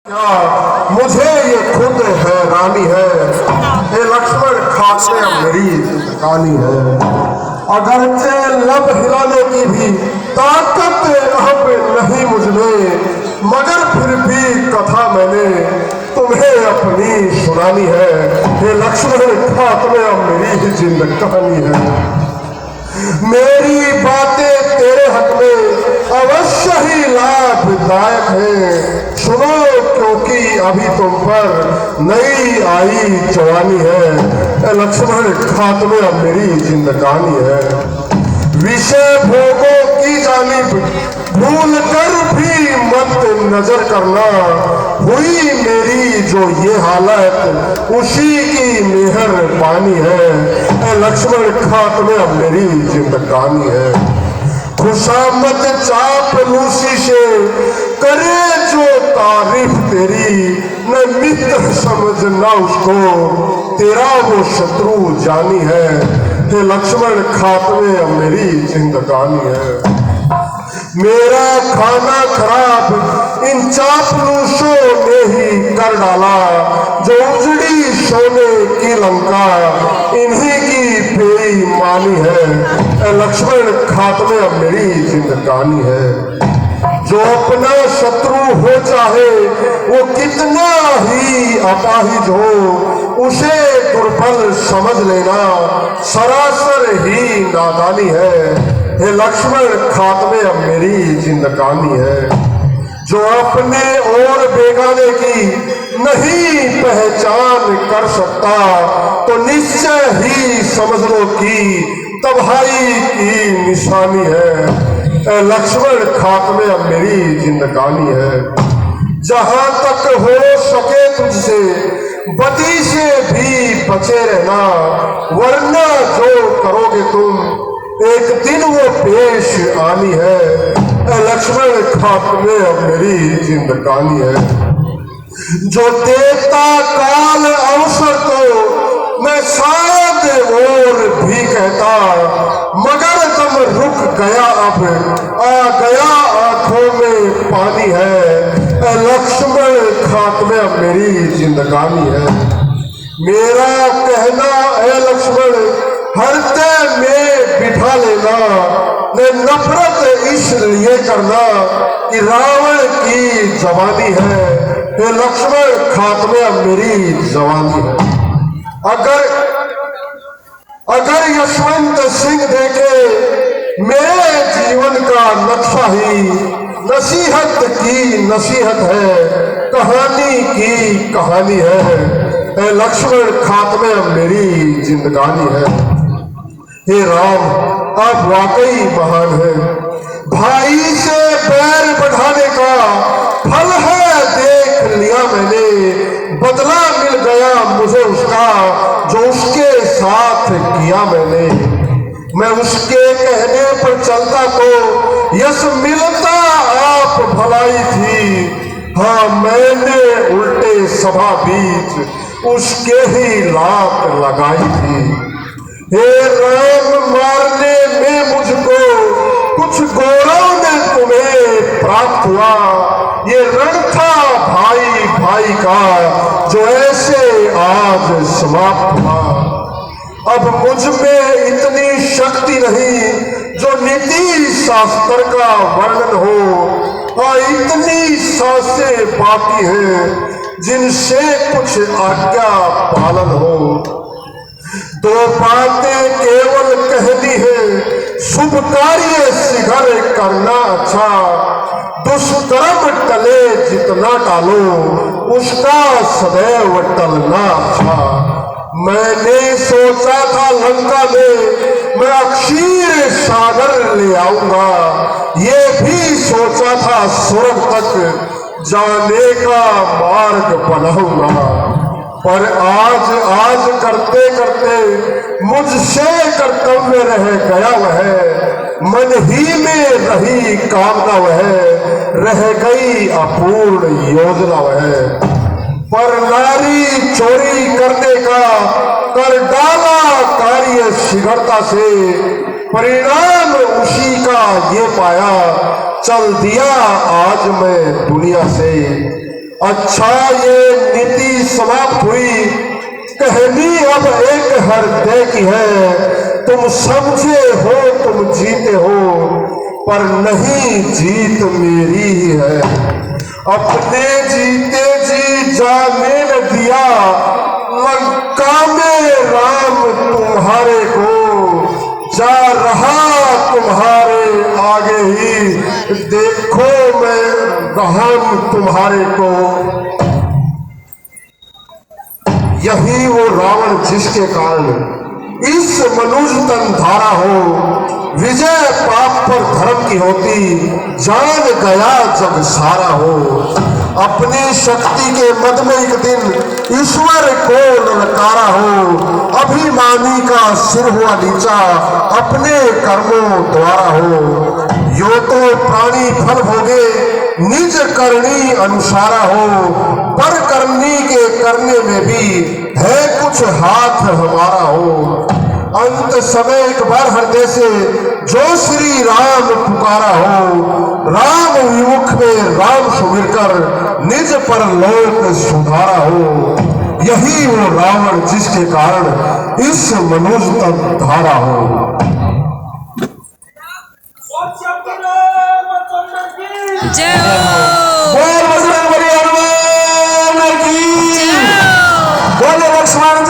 क्या मुझे ये खुद हैरानी है, ये लक्ष्मण खाते मेरी कहानी है। अगरचे लब हिलाने की भी ताकत अब नहीं मुझमें, मगर फिर भी कथा मैंने तुम्हें अपनी सुनानी है। ये लक्ष्मण खाते मेरी जिंदगी कहानी है। मेरी बातें तेरे हक में अवश्य ही लाभदायक है। सुनो क्योंकि अभी तुम पर नई आई जवानी है। लक्ष्मण खात्मे अब मेरी जिंदगानी है। विषय भोगों की जानिब भूल कर भी मत नजर करना, हुई मेरी जो ये हालत उसी की मेहरबानी है। लक्ष्मण खात्मे अब मेरी जिंदगानी है। खुशामद चापलूसी से करे जो तारीफ तेरी, न मित्र समझना उसको तेरा वो शत्रु जानी है। हे लक्ष्मण खात्मे अब मेरी जिंदगानी है। मेरा खाना खराब इन चापलूसों ने ही कर डाला, जो उजड़ी सोने की लंका इन्हीं की बेईमानी है। लक्ष्मण खात्मे अब मेरी जिंदगानी है। जो अपना शत्रु हो चाहे वो कितना ही अपाहिज हो, उसे दुर्बल समझ लेना सरासर ही नादानी है। हे लक्ष्मण खात्मे अब मेरी जिंदगानी है। जो अपने और बेगाने की नहीं पहचान कर सकता, तो निश्चय ही समझ लो कि तबाही की निशानी है। लक्ष्मण खात्मे अब मेरी जिंदगानी है। जहां तक हो सके तुझसे बदी से भी बचे रहना, वरना जो करोगे तुम एक दिन वो पेश आनी है। लक्ष्मण खात्मे अब मेरी जिंदगानी है। जो देता काल अवसर तो मैं शायद और भी कहता, मगर तुम रुक गया अब आ गया आंखों में पानी है। लक्ष्मण खात्मे अब मेरी जिंदगानी है। मेरा कहना है लक्ष्मण हृदय में बिठा लेना, न नफरत इसलिए करना कि रावण की जवानी है। ये लक्ष्मण खात्मे अब मेरी जवानी है। अगर यशवंत सिंह देखे मेरे जीवन का नक्शा ही, नसीहत की नसीहत है, कहानी की कहानी है। लक्ष्मण खात्मे अब मेरी जिंदगानी है। हे राम आप वाकई महान है। भाई से बैर बढ़ाने का फल है देख लिया मैंने, बदला मिल गया मुझे उसका जो उसके साथ किया मैंने। मैं उसके कहने पर चलता तो यश मिलता आप भलाई थी, हाँ मैंने उल्टे सभा बीच उसके ही लात लगाई थी। हे राम मारने में मुझको कुछ गौरव ने तुम्हें प्राप्त हुआ, ये रण था भाई भाई का जो ऐसे आज समाप्त हुआ। अब मुझ में इतनी शक्ति नहीं जो नीति शास्त्र का वर्णन हो, और इतनी सांसें बाकी हैं जिनसे कुछ आज्ञा पालन हो। दो बातें केवल कहनी है, शुभ कार्य शीघ्र करना अच्छा, दुष्कर्म टले जितना टालो उसका सदैव टलना अच्छा। मैंने सोचा था लंका में मैं अक्षीर सागर ले आऊंगा, ये भी सोचा था स्वर्ग तक जाने का मार्ग बनाऊंगा, पर आज करते करते मुझसे कर्तव्य रह गया वह, मन ही में रही कामना वह, रह गई अपूर्ण योजना वह। पर नारी चोरी करने का कर डाला कार्य शीघ्रता से, परिणाम उसी का ये पाया चल दिया आज मैं दुनिया से। अच्छा ये नीति समाप्त हुई, कहानी अब एक हृदय की है। तुम समझे हो तुम जीते हो, पर नहीं जीत मेरी ही है। अपने जीते जी जाने न दिया, लंका में राम तुम्हारे को, जा रहा तुम्हारे आगे ही, देखो मैं गहन तुम्हारे को। यही वो रावण जिसके कारण इस मनुज तन धारा हो, विजय पाप पर धर्म की होती, जान गया जग सारा हो। अपनी शक्ति के मद में एक दिन ईश्वर को ललकारा हो, अभिमानी का सिर हुआ नीचा, अपने कर्मों द्वारा हो। यो तो प्राणी फल भोगे, निज करनी अनुसारा हो, पर करनी के करने में भी है कुछ हाथ हमारा हो। अंत समय एक बार हृदय से जो श्री राम पुकारा हो, राम विमुख में राम सुमिर कर निज पर लोक सुधारा हो। यही वो रावण जिसके कारण इस मनुज तक धारा हो। जय हो। बोल बजरंगबली हनुमान की, बोले लक्ष्मण